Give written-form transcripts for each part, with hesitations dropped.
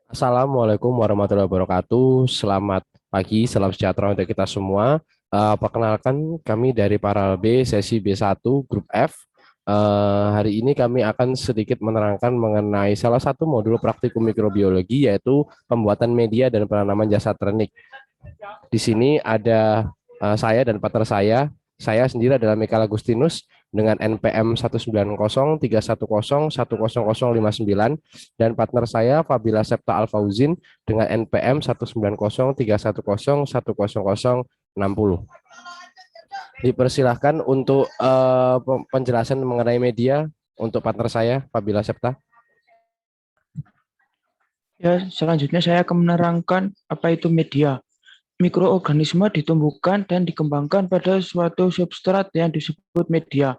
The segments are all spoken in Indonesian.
Assalamualaikum warahmatullahi wabarakatuh. Selamat pagi, salam sejahtera untuk kita semua. Perkenalkan kami dari Paral B, sesi B1, Grup F. Hari ini kami akan sedikit menerangkan mengenai salah satu modul praktikum mikrobiologi, yaitu pembuatan media dan penanaman jasad renik. Di sini ada saya dan partner saya. Saya sendiri adalah Michael Agustinus dengan NPM 19031010059 dan partner saya Fabila Septa Alfauzin dengan NPM 19031010060. Dipersilahkan untuk penjelasan mengenai media untuk partner saya Fabila Septa. Ya, selanjutnya saya akan menerangkan apa itu media. Mikroorganisme ditumbuhkan dan dikembangkan pada suatu substrat yang disebut media.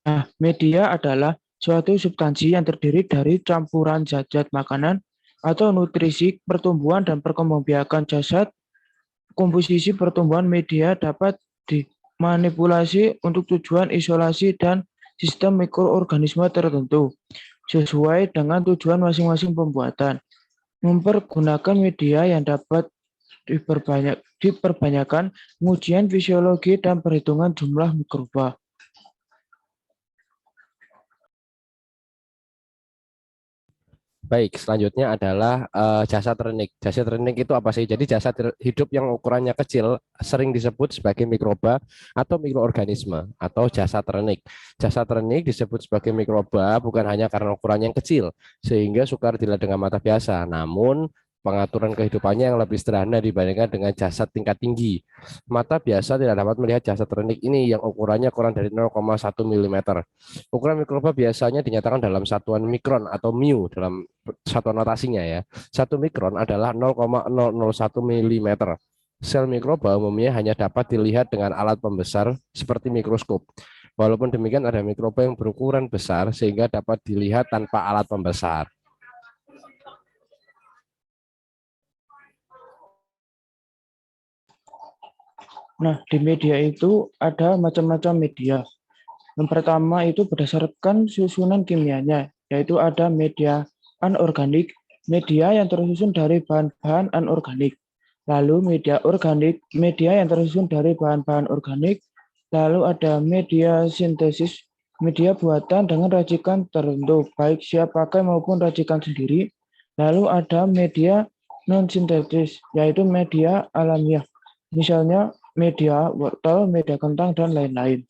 Nah, media adalah suatu substansi yang terdiri dari campuran zat-zat makanan atau nutrisi pertumbuhan dan perkembangbiakan jasad. Komposisi pertumbuhan media dapat dimanipulasi untuk tujuan isolasi dan sistem mikroorganisme tertentu sesuai dengan tujuan masing-masing pembuatan. Mempergunakan media yang dapat diperbanyakkan pengujian fisiologi dan perhitungan jumlah mikroba. Baik, selanjutnya adalah jasad renik. Jasad renik itu apa sih? Jadi jasad hidup yang ukurannya kecil sering disebut sebagai mikroba atau mikroorganisme atau jasad renik. Jasad renik disebut sebagai mikroba bukan hanya karena ukurannya yang kecil sehingga sukar dilihat dengan mata biasa, namun pengaturan kehidupannya yang lebih sederhana dibandingkan dengan jasad tingkat tinggi. Mata biasa tidak dapat melihat jasad renik ini yang ukurannya kurang dari 0,1 mm. Ukuran mikroba biasanya dinyatakan dalam satuan mikron atau mu dalam satuan notasinya ya. 1 mikron adalah 0,001 mm. Sel mikroba umumnya hanya dapat dilihat dengan alat pembesar seperti mikroskop. Walaupun demikian ada mikroba yang berukuran besar sehingga dapat dilihat tanpa alat pembesar. Nah, di media itu ada macam-macam media. Yang pertama itu berdasarkan susunan kimianya, yaitu ada media anorganik, media yang tersusun dari bahan-bahan anorganik. Lalu media organik, media yang tersusun dari bahan-bahan organik. Lalu ada media sintesis, media buatan dengan racikan tertentu, baik siap pakai maupun racikan sendiri. Lalu ada media non-sintetis, yaitu media alamiah. Misalnya media wortel, media kentang, dan lain-lain.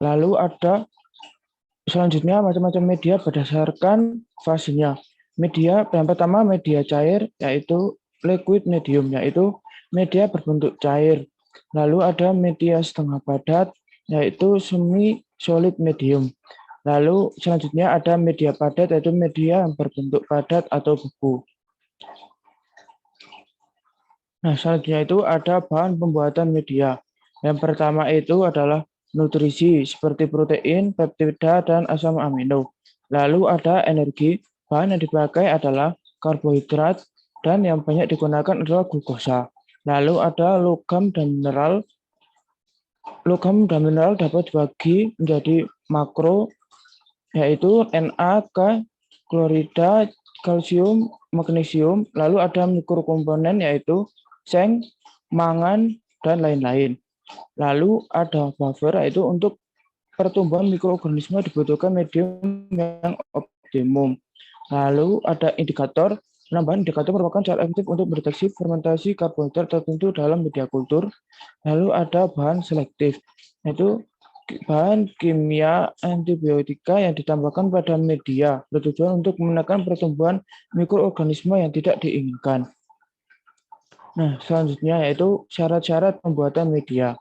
Lalu ada selanjutnya macam-macam media berdasarkan fasenya. Media yang pertama media cair yaitu liquid medium, yaitu media berbentuk cair. Lalu ada media setengah padat yaitu semi solid medium. Lalu selanjutnya ada media padat yaitu media yang berbentuk padat atau beku. Nah, selanjutnya itu ada bahan pembuatan media. Yang pertama itu adalah nutrisi seperti protein, peptida, dan asam amino. Lalu ada energi, bahan yang dipakai adalah karbohidrat, dan yang banyak digunakan adalah glukosa. Lalu ada logam dan mineral. Logam dan mineral dapat dibagi menjadi makro, yaitu Na, K, klorida, kalsium, magnesium. Lalu ada mikrokomponen yaitu seng, mangan, dan lain-lain. Lalu ada buffer yaitu untuk pertumbuhan mikroorganisme dibutuhkan medium yang optimum. Lalu ada indikator. Penambahan indikator merupakan cara efektif untuk mendeteksi fermentasi karbohidrat tertentu dalam media kultur. Lalu ada bahan selektif, yaitu bahan kimia antibiotika yang ditambahkan pada media bertujuan untuk menekan pertumbuhan mikroorganisme yang tidak diinginkan. Nah, selanjutnya yaitu syarat-syarat pembuatan media.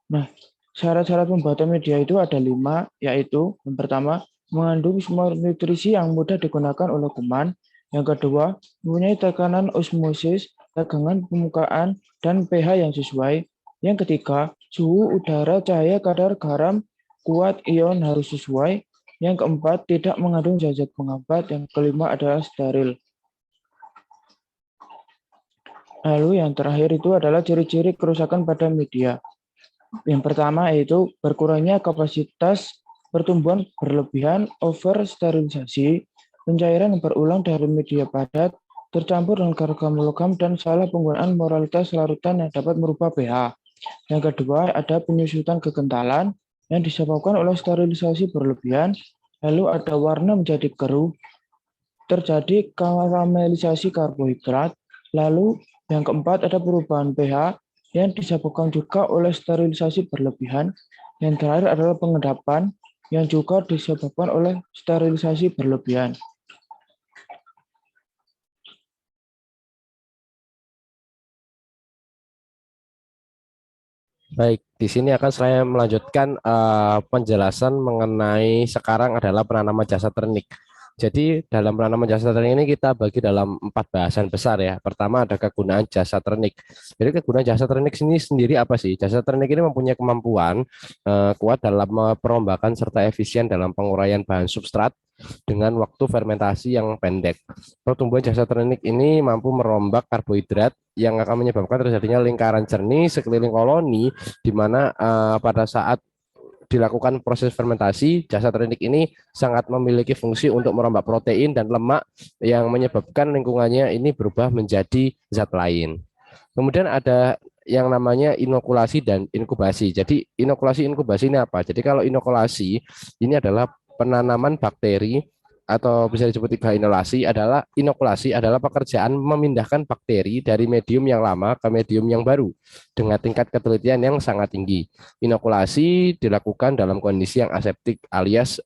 Nah, syarat-syarat pembuatan media itu ada 5, yaitu yang pertama, mengandung semua nutrisi yang mudah digunakan oleh kuman. Yang kedua, mempunyai tekanan osmosis, tegangan permukaan, dan pH yang sesuai. Yang ketiga, suhu udara, cahaya, kadar garam, kuat, ion harus sesuai. Yang keempat, tidak mengandung zat-zat penghambat. Yang kelima adalah steril. Lalu yang terakhir itu adalah ciri-ciri kerusakan pada media. Yang pertama yaitu berkurangnya kapasitas pertumbuhan berlebihan, oversterilisasi, pencairan yang berulang dari media padat, tercampur dengan logam dan salah penggunaan moralitas larutan yang dapat merubah pH. Yang kedua ada penyusutan kekentalan yang disebabkan oleh sterilisasi berlebihan, lalu ada warna menjadi keruh, terjadi karamelisasi karbohidrat, lalu yang keempat ada perubahan pH yang disebabkan juga oleh sterilisasi berlebihan. Yang terakhir adalah pengendapan yang juga disebabkan oleh sterilisasi berlebihan. Baik, di sini akan saya melanjutkan penjelasan mengenai sekarang adalah penanaman jasa ternik. Jadi dalam penanaman jasa ternik ini kita bagi dalam 4 bahasan besar ya. Pertama ada kegunaan jasa ternik. Jadi kegunaan jasa ternik ini sendiri apa sih? Jasa ternik ini mempunyai kemampuan kuat dalam perombakan serta efisien dalam penguraian bahan substrat dengan waktu fermentasi yang pendek. Pertumbuhan jasa ternik ini mampu merombak karbohidrat yang akan menyebabkan terjadinya lingkaran jernih sekeliling koloni di mana pada saat dilakukan proses fermentasi, jasa ternik ini sangat memiliki fungsi untuk merombak protein dan lemak yang menyebabkan lingkungannya ini berubah menjadi zat lain. Kemudian ada yang namanya inokulasi dan inkubasi. Jadi inokulasi inkubasi ini apa? Jadi kalau inokulasi ini adalah penanaman bakteri atau bisa disebut tiga inokulasi adalah pekerjaan memindahkan bakteri dari medium yang lama ke medium yang baru dengan tingkat ketelitian yang sangat tinggi. Inokulasi dilakukan dalam kondisi yang aseptik alias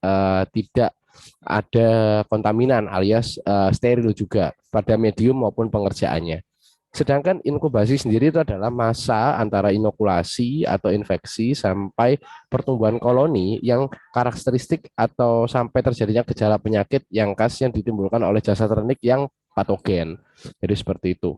tidak ada kontaminan alias steril juga pada medium maupun pengerjaannya. Sedangkan inkubasi sendiri itu adalah masa antara inokulasi atau infeksi sampai pertumbuhan koloni yang karakteristik atau sampai terjadinya gejala penyakit yang khas yang ditimbulkan oleh jasa ternik yang patogen. Jadi seperti itu.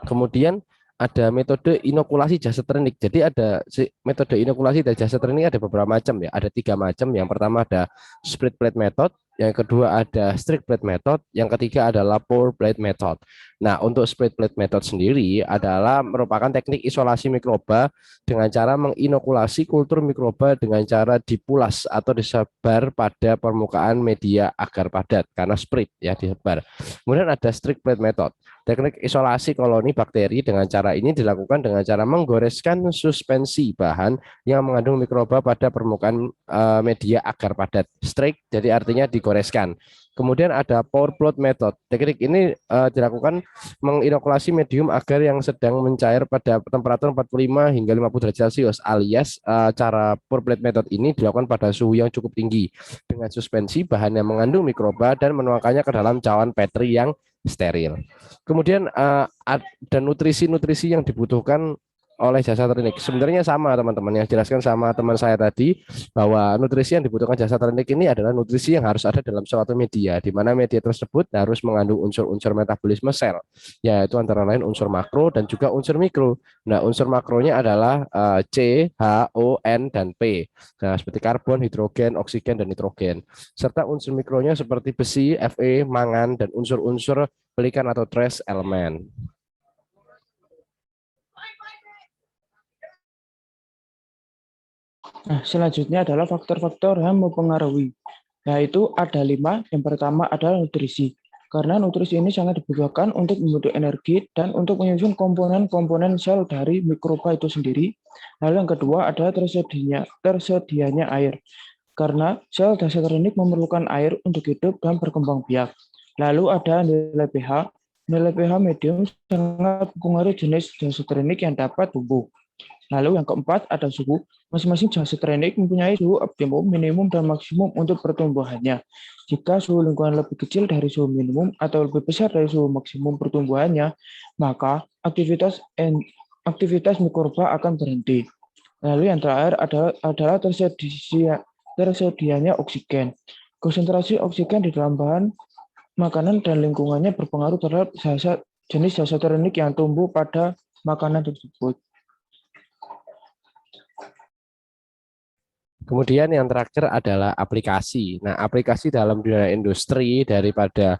Kemudian ada metode inokulasi jasa ternik. Jadi ada metode inokulasi dari jasa ternik ada beberapa macam ya. Ada 3 macam. Yang pertama ada split plate method, yang kedua ada strict plate method, yang ketiga adalah pour plate method. Nah, untuk split plate method sendiri adalah merupakan teknik isolasi mikroba dengan cara menginokulasi kultur mikroba dengan cara dipulas atau disebar pada permukaan media agar padat karena split ya disebar. Kemudian ada strict plate method. Teknik isolasi koloni bakteri dengan cara ini dilakukan dengan cara menggoreskan suspensi bahan yang mengandung mikroba pada permukaan media agar padat. Strict jadi artinya digoreskan. Kemudian ada pour plot method. Teknik ini dilakukan menginokulasi medium agar yang sedang mencair pada temperatur 45 hingga 50 derajat Celcius alias cara pour plate method ini dilakukan pada suhu yang cukup tinggi dengan suspensi bahan yang mengandung mikroba dan menuangkannya ke dalam cawan Petri yang steril. Kemudian ada nutrisi-nutrisi yang dibutuhkan oleh jasa ternik. Sebenarnya sama teman-teman yang jelaskan sama teman saya tadi bahwa nutrisi yang dibutuhkan jasa ternik ini adalah nutrisi yang harus ada dalam suatu media, di mana media tersebut harus mengandung unsur-unsur metabolisme sel, yaitu antara lain unsur makro dan juga unsur mikro. Nah, unsur makronya adalah C, H, O, N, dan P. Nah, seperti karbon, hidrogen, oksigen, dan nitrogen. Serta unsur mikronya seperti besi, Fe, mangan, dan unsur-unsur pelikan atau trace element. Nah, selanjutnya adalah faktor-faktor yang mempengaruhi, yaitu ada 5. Yang pertama adalah nutrisi, karena nutrisi ini sangat dibutuhkan untuk membentuk energi dan untuk menyusun komponen-komponen sel dari mikroba itu sendiri. Lalu yang kedua adalah tersedianya air, karena sel dasar ternik memerlukan air untuk hidup dan berkembang biak. Lalu ada nilai pH. Nilai pH medium sangat mempengaruhi jenis dasar ternik yang dapat tumbuh. Lalu yang keempat ada suhu. Masing-masing jasa ternik mempunyai suhu optimum, minimum, dan maksimum untuk pertumbuhannya. Jika suhu lingkungan lebih kecil dari suhu minimum atau lebih besar dari suhu maksimum pertumbuhannya, maka aktivitas mikroba akan berhenti. Lalu yang terakhir adalah tersedianya oksigen. Konsentrasi oksigen di dalam bahan makanan dan lingkungannya berpengaruh terhadap jenis jasa ternik yang tumbuh pada makanan tersebut. Kemudian yang terakhir adalah aplikasi. Nah, aplikasi dalam dunia industri daripada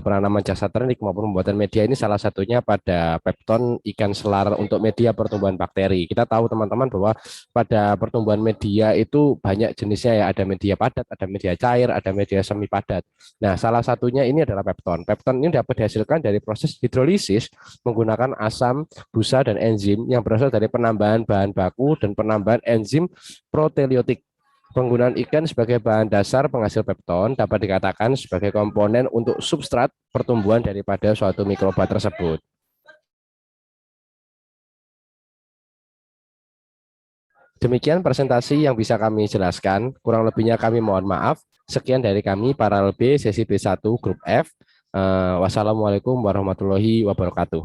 penanaman jasa ternik maupun pembuatan media ini salah satunya pada pepton ikan selar untuk media pertumbuhan bakteri. Kita tahu teman-teman bahwa pada pertumbuhan media itu banyak jenisnya ya, ada media padat, ada media cair, ada media semi padat. Nah, salah satunya ini adalah pepton. Pepton ini dapat dihasilkan dari proses hidrolisis menggunakan asam, busa, dan enzim yang berasal dari penambahan bahan baku dan penambahan enzim proteoliotik. Penggunaan ikan sebagai bahan dasar penghasil pepton dapat dikatakan sebagai komponen untuk substrat pertumbuhan daripada suatu mikroba tersebut. Demikian presentasi yang bisa kami jelaskan. Kurang lebihnya kami mohon maaf. Sekian dari kami para LB sesi B1 grup F. Wassalamualaikum warahmatullahi wabarakatuh.